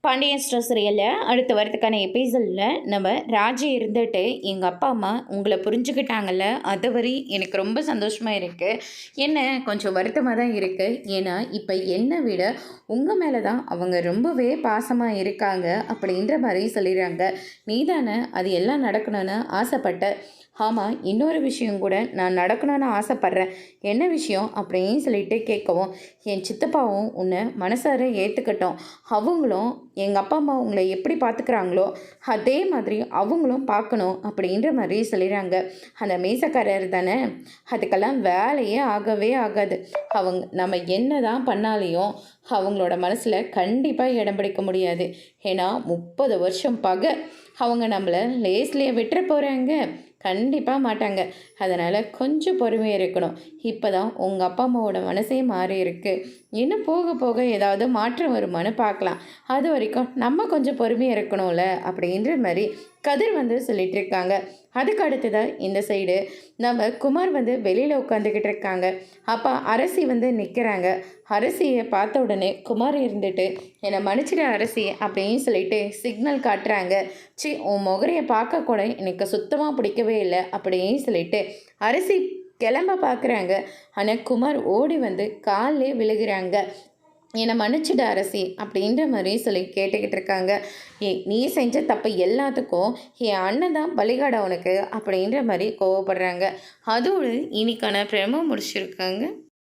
Pandian store சீரியலில் அடுத்து வரதுக்கான எபிசோடில் நம்ம ராஜி இருந்துட்டு எங்கள் அப்பா அம்மா உங்களை புரிஞ்சுக்கிட்டாங்கல்ல, அது வரை எனக்கு ரொம்ப சந்தோஷமாக இருக்குது. என்ன கொஞ்சம் வருத்தமாக தான் இருக்குது. ஏன்னா இப்போ என்னை விட உங்கள் மேலே தான் அவங்க ரொம்பவே பாசமாக இருக்காங்க அப்படின்ற மாதிரி சொல்லிடுறாங்க. நீ தானே அது எல்லாம் நடக்கணும்னு ஆசைப்பட்ட. ஆமாம், இன்னொரு விஷயம் கூட நான் நடக்கணும்னு ஆசைப்பட்றேன். என்ன விஷயம் அப்படின்னு சொல்லிட்டு கேட்கவும், என் சித்தப்பாவும் உன்னை மனசார ஏற்றுக்கட்டும். அவங்களும் எங்கள் அப்பா அம்மா உங்களை எப்படி பார்த்துக்கிறாங்களோ அதே மாதிரி அவங்களும் பார்க்கணும் அப்படின்ற மாதிரி சொல்லிடுறாங்க. அந்த மீசக்காரர் தானே, அதுக்கெல்லாம் வேலையே ஆகவே ஆகாது. அவங்க நம்ம என்ன தான் பண்ணாலையும் அவங்களோட மனசில் கண்டிப்பாக இடம் பிடிக்க முடியாது. ஏன்னா 30 வருஷம் பகை. அவங்க நம்மளை லேஸ்லேயே விட்டுற போகிறாங்க? கண்டிப்பாக மாட்டாங்க. அதனால் கொஞ்சம் பொறுமையாக இருக்கணும். இப்போ தான் உங்கள் அப்பா அம்மாவோட மனசே மாறி இருக்கு. இன்னும் போக போக ஏதாவது மாற்றம் வருமானு பார்க்கலாம். அது வரைக்கும் நம்ம கொஞ்சம் பொறுமையாக இருக்கணும்ல அப்படின்ற மாதிரி கதிர் சொல்லிட்டு இருக்காங்க. அதுக்கு அடுத்ததாக இந்த சைடு நம்ம குமார் வெளியில் உட்காந்துக்கிட்டு இருக்காங்க. அப்போ அரசி நிற்கிறாங்க. அரசியை பார்த்த உடனே குமார் இருந்துட்டு என்னை மன்னிச்சிட அரசி அப்படின்னு சொல்லிட்டு சிக்னல் காட்டுறாங்க. உன் முகரையை பார்க்க கூட எனக்கு சுத்தமாக பிடிக்கவே இல்லை அப்படின்னு சொல்லிட்டு அரசி கிளம்ப பார்க்குறாங்க. ஆனால் குமார் ஓடி காலிலே விழுகிறாங்க. என்னை மன்னிச்சிட அரசி அப்படின்ற மாதிரி சொல்லி கேட்டுக்கிட்டு இருக்காங்க. நீ செஞ்ச தப்பு எல்லாத்துக்கும் என் அண்ணன் தான் பலிகாட உனக்கு அப்படின்ற மாதிரி கோவப்படுறாங்க. அதோடு இன்னைக்கான பிரமோ முடிச்சிருக்காங்க.